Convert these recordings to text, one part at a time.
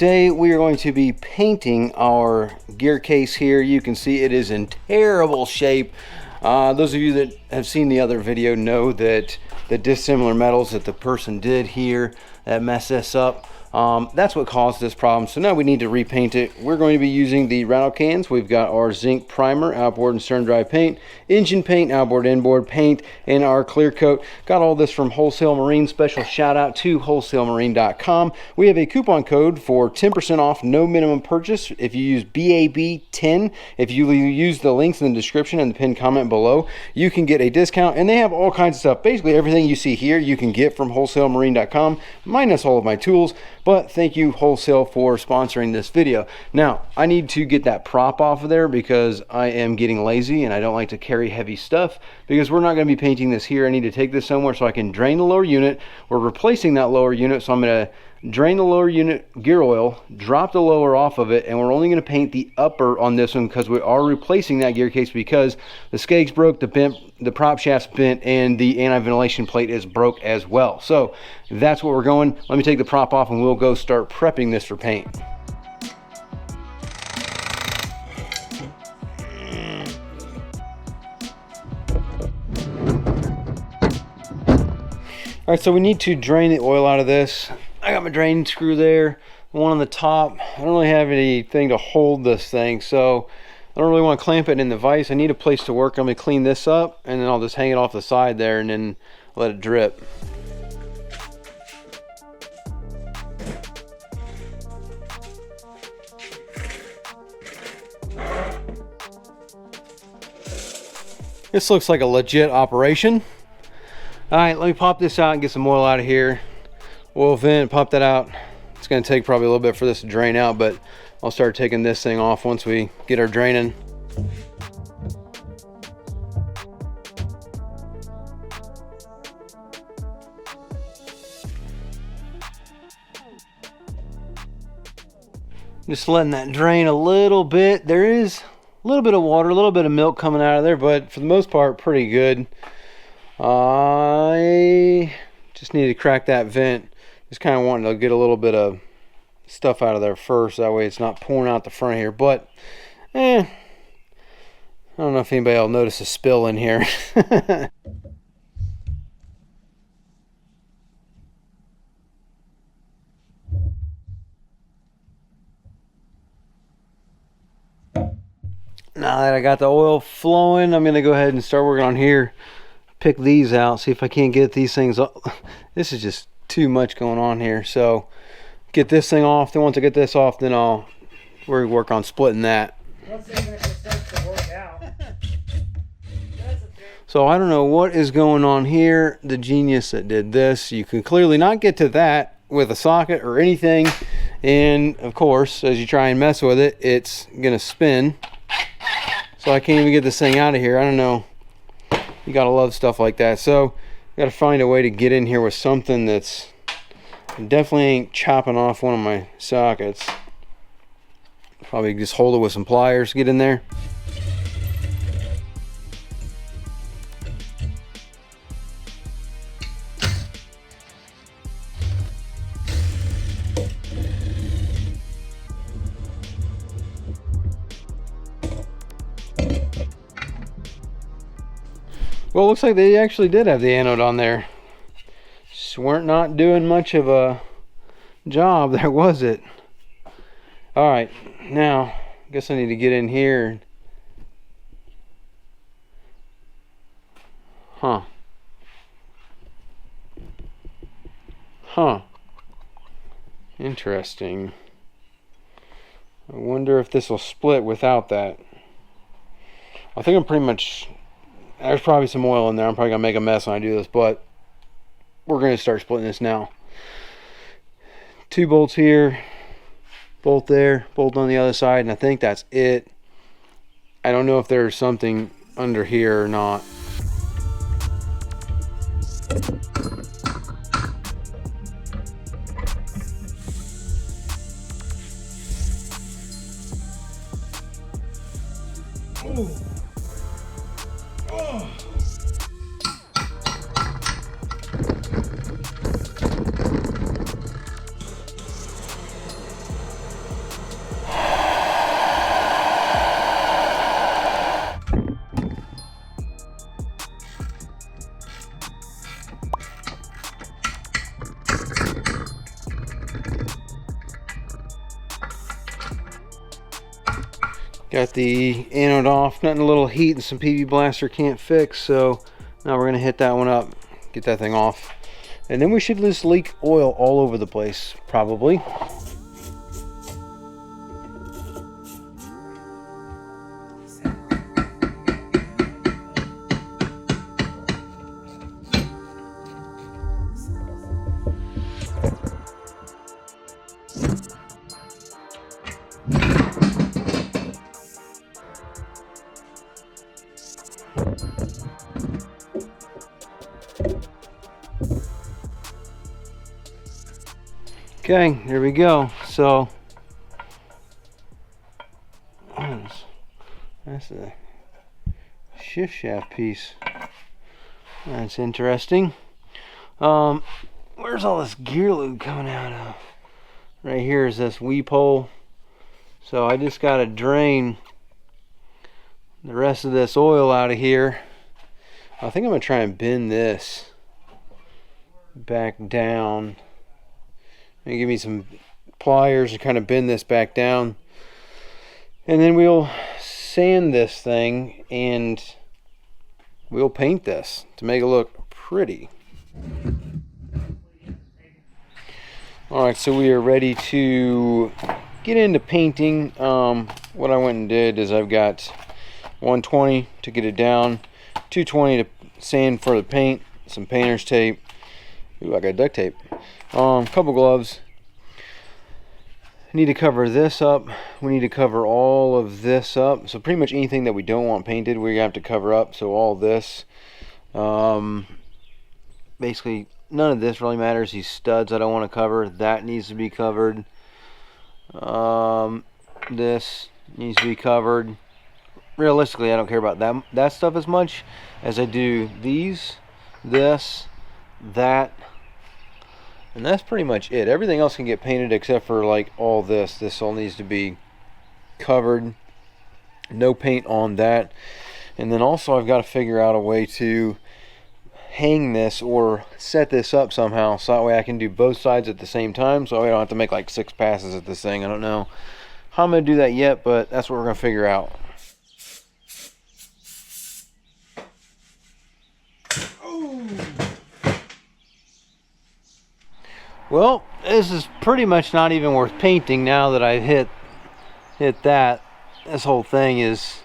today we are going to be painting our gear case here. You can see it is in terrible shape. Those of you that have seen the other video know that the dissimilar metals that the person did here that messed this up, that's what caused this problem. So now we need to repaint it. We're going to be using the rattle cans. We've got our zinc primer, outboard and stern dry paint, engine paint, outboard, inboard paint, and our clear coat. Got all this from Wholesale Marine. Special shout out to wholesalemarine.com. We have a coupon code for 10% off, no minimum purchase if you use BAB10. If you use the links in the description and the pinned comment below, you can get a discount, and they have all kinds of stuff. Basically everything you see here you can get from wholesalemarine.com, minus all of my tools. But thank you Wholesale for sponsoring this video. Now I need to get that prop off of there because I am getting lazy and I don't like to carry heavy stuff, because we're not going to be painting this here. I need to take this somewhere so I can drain the lower unit. We're replacing that lower unit, so I'm going to drain the lower unit gear oil, drop the lower off of it, and we're only going to paint the upper on this one because we are replacing that gear case because the skegs broke, the prop shaft's bent, and the anti-ventilation plate is broke as well. So that's what we're going. Let me take the prop off and we'll go start prepping this for paint. All right, so we need to drain the oil out of this. I got my drain screw there, the one on the top. I don't really have anything to hold this thing, so I don't really want to clamp it in the vise. I need a place to work. I'm going to clean this up, and then I'll just hang it off the side there and then let it drip. This looks like a legit operation. All right, let me pop this out and get some oil out of here. Oil vent, pop that out. It's going to take probably a little bit for this to drain out, but I'll start taking this thing off once we get our draining. Just letting that drain a little bit. There is a little bit of water, a little bit of milk coming out of there, but for the most part, pretty good. I just need to crack that vent. Just kind of wanting to get a little bit of stuff out of there first, that way it's not pouring out the front here. But I don't know if anybody will notice a spill in here. Now that I got the oil flowing, I'm gonna go ahead and start working on here. Pick these out, see if I can't get these things up. This is just too much going on here. So get this thing off, then once I get this off, then I'll work on splitting that. So I don't know what is going on here. The genius that did this, you can clearly not get to that with a socket or anything, and of course as you try and mess with it, it's gonna spin. So I can't even get this thing out of here. I don't know, you gotta love stuff like that. So gotta find a way to get in here with something that's definitely ain't chopping off one of my sockets. Probably just hold it with some pliers, get in there. Well, it looks like they actually did have the anode on there. Just weren't not doing much of a job there, was it? All right, now I guess I need to get in here. Huh. Interesting. I wonder if this will split without that. I think I'm pretty much, there's probably some oil in there. I'm probably gonna make a mess when I do this, but we're gonna start splitting this now. 2 bolts here, bolt there, bolt on the other side, and I think that's it. I don't know if there's something under here or not. Got the anode off, nothing a little heat and some PV Blaster can't fix, so now we're gonna hit that one up, get that thing off. And then we should just leak oil all over the place, probably. Okay, here we go. So that's a shift shaft piece. That's interesting. Where's all this gear lube coming out of? Right here is this weep hole. So I just got to drain the rest of this oil out of here. I think I'm gonna try and bend this back down. And give me some pliers to kind of bend this back down, and then we'll sand this thing and we'll paint this to make it look pretty. Alright, so we are ready to get into painting. What I went and did is I've got 120 to get it down, 220 to sand for the paint, some painter's tape. Ooh, I got duct tape. Couple gloves. Need to cover this up. We need to cover all of this up. So pretty much anything that we don't want painted, we have to cover up. So all this. Basically, none of this really matters. These studs I don't want to cover. That needs to be covered. This needs to be covered. Realistically, I don't care about that stuff as much as I do these, this, that. And that's pretty much it. Everything else can get painted except for like all this. This all needs to be covered. No paint on that. And then also I've got to figure out a way to hang this or set this up somehow so that way I can do both sides at the same time, so I don't have to make like 6 passes at this thing. I don't know how I'm going to do that yet, but that's what we're going to figure out. Well, this is pretty much not even worth painting now that I've hit that. This whole thing is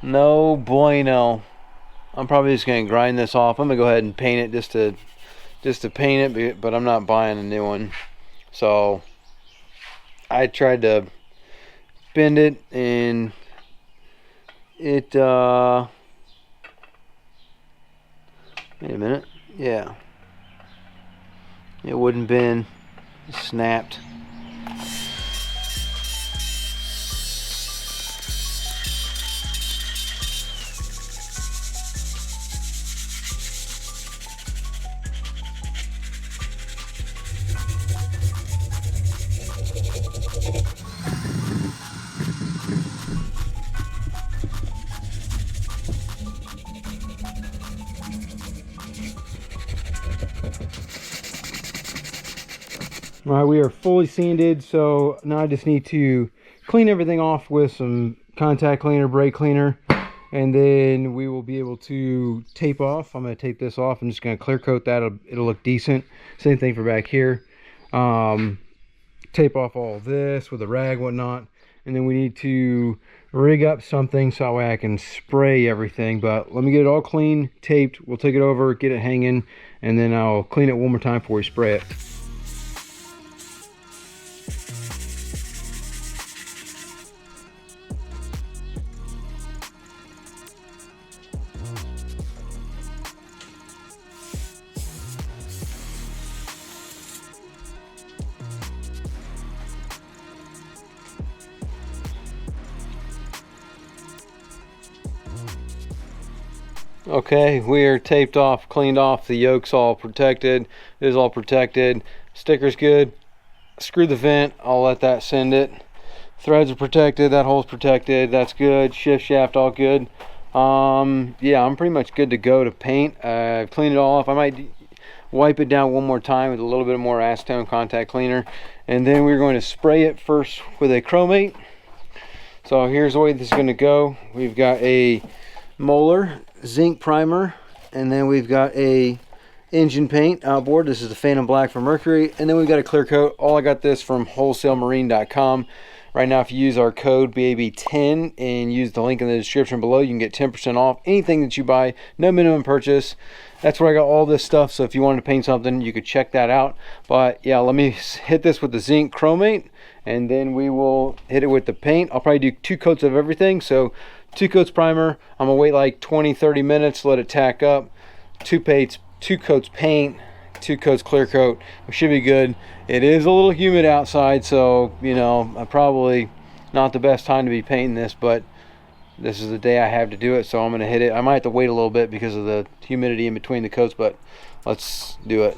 no bueno. I'm probably just going to grind this off. I'm going to go ahead and paint it just to paint it, but I'm not buying a new one. So I tried to bend it and it wait a minute. Yeah. It wouldn't bend. It snapped. All right, we are fully sanded, so now I just need to clean everything off with some contact cleaner, brake cleaner, and then we will be able to tape off. I'm going to tape this off. I'm just going to clear coat that. It'll look decent. Same thing for back here. Tape off all this with a rag, whatnot, and then we need to rig up something so that way I can spray everything. But let me get it all clean, taped. We'll take it over, get it hanging, and then I'll clean it one more time before we spray it. Okay, we are taped off, cleaned off. The yoke's all protected. It is all protected. Sticker's good. Screw the vent. I'll let that send it. Threads are protected. That hole's protected. That's good. Shift shaft all good. Yeah, I'm pretty much good to go to paint. I've cleaned it all off. I might wipe it down one more time with a little bit more acetone contact cleaner, and then we're going to spray it first with a chromate. So here's the way this is going to go. We've got a Moeller zinc primer, and then we've got a engine paint outboard. This is the Phantom Black from Mercury, and then we've got a clear coat. All I got this from wholesalemarine.com. Right now, if you use our code BAB10 and use the link in the description below, you can get 10% off anything that you buy. No minimum purchase. That's where I got all this stuff. So if you wanted to paint something, you could check that out. But yeah, let me hit this with the zinc chromate, and then we will hit it with the paint. I'll probably do 2 coats of everything. So 2 coats primer. I'm gonna wait like 20-30 minutes, let it tack up. 2 coats paint, 2 coats clear coat. We should be good. It is a little humid outside, so you know, probably not the best time to be painting this, but this is the day I have to do it, so I'm gonna hit it. I might have to wait a little bit because of the humidity in between the coats, but let's do it.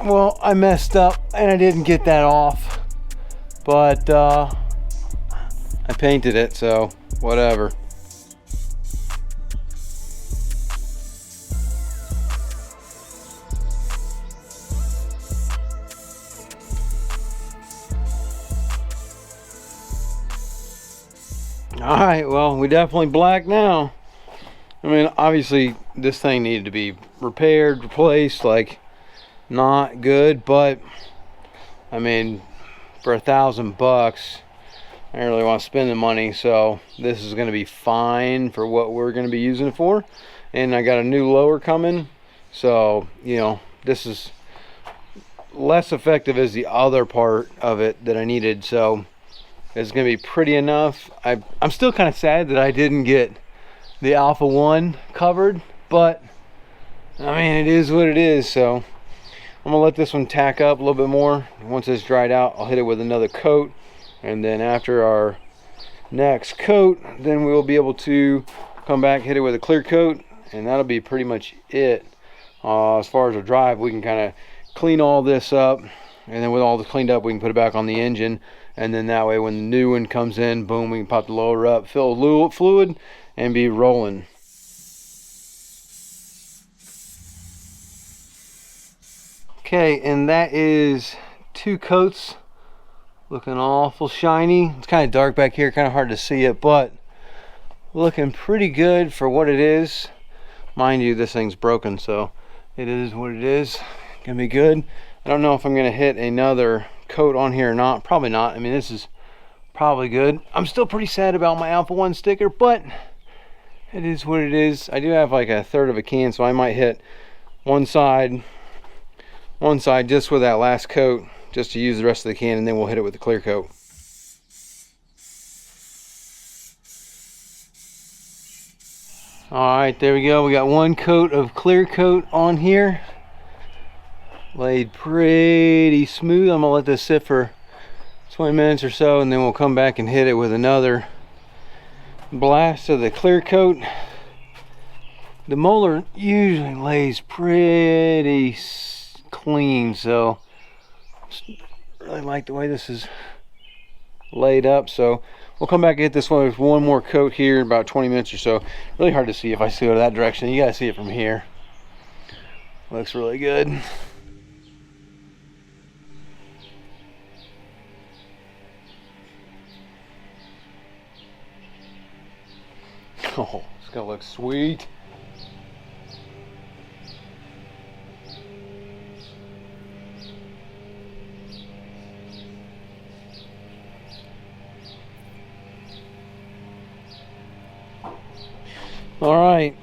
Well, I messed up and I didn't get that off, but I painted it, so whatever. All right, well, we definitely black now. I mean, obviously this thing needed to be repaired, replaced, like not good, but I mean, for $1,000 I don't really want to spend the money, so this is going to be fine for what we're going to be using it for. And I got a new lower coming, so you know, this is less effective as the other part of it that I needed, so it's going to be pretty enough. I'm still kind of sad that I didn't get the Alpha 1 covered, but I mean, it is what it is. So I'm gonna let this one tack up a little bit more. Once it's dried out, I'll hit it with another coat, and then after our next coat, then we'll be able to come back, hit it with a clear coat, and that'll be pretty much it. As far as our drive, we can kind of clean all this up, and then with all this cleaned up, we can put it back on the engine, and then that way when the new one comes in, boom, we can pop the lower up, fill with fluid, and be rolling. Okay, and that is 2 coats, looking awful shiny. It's kind of dark back here, kind of hard to see it, but looking pretty good for what it is. Mind you, this thing's broken, so it is what it is. Gonna be good. I don't know if I'm gonna hit another coat on here or not. Probably not. I mean, this is probably good. I'm still pretty sad about my Alpha 1 sticker, but it is what it is. I do have like 1/3 of a can, so I might hit one side just with that last coat, just to use the rest of the can, and then we'll hit it with the clear coat. All right, there we go. We got 1 coat of clear coat on here. Laid pretty smooth. I'm gonna let this sit for 20 minutes or so, and then we'll come back and hit it with another blast of the clear coat. The Moeller usually lays pretty clean, so I really like the way this is laid up. So we'll come back and hit this one with 1 more coat here in about 20 minutes or so. Really hard to see if I see it that direction. You gotta see it from here. Looks really good. Oh, it's gonna look sweet. All right,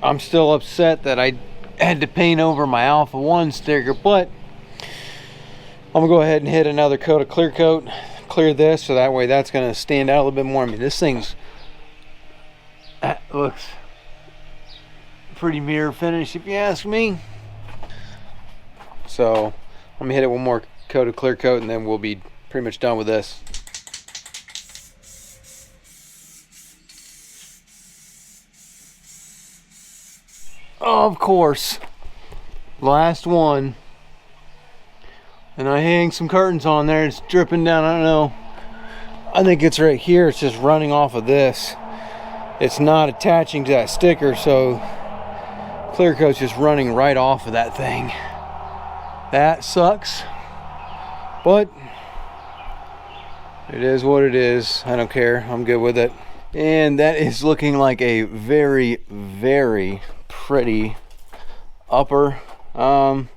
I'm still upset that I had to paint over my Alpha 1 sticker, but I'm gonna go ahead and hit another coat of clear coat, clear this, so that way that's gonna stand out a little bit more. I mean, this thing's looks pretty mirror finish if you ask me. So I'm gonna hit it 1 more coat of clear coat, and then we'll be pretty much done with this. Of course, last one, and I hang some curtains on there. It's dripping down. I don't know, I think it's right here. It's just running off of this. it's not attaching to that sticker, so clear coat's just running right off of that thing. That sucks, but it is what it is. I don't care, I'm good with it. And that is looking like a very, very pretty upper. Got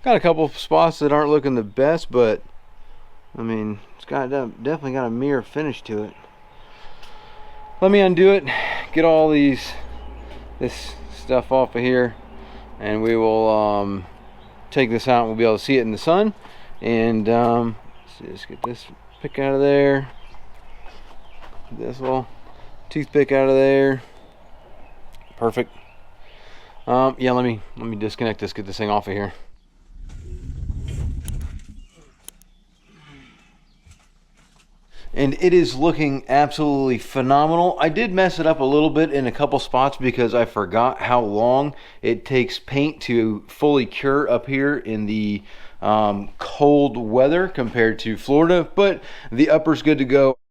a couple of spots that aren't looking the best, but I mean, it's got definitely got a mirror finish to it. Let me undo it, get all this stuff off of here, and we will take this out and we'll be able to see it in the sun. And let's get this pick out of there, this little toothpick out of there. Perfect. Yeah, let me disconnect this, get this thing off of here. And it is looking absolutely phenomenal. I did mess it up a little bit in a couple spots because I forgot how long it takes paint to fully cure up here in the cold weather compared to Florida, but the upper's good to go.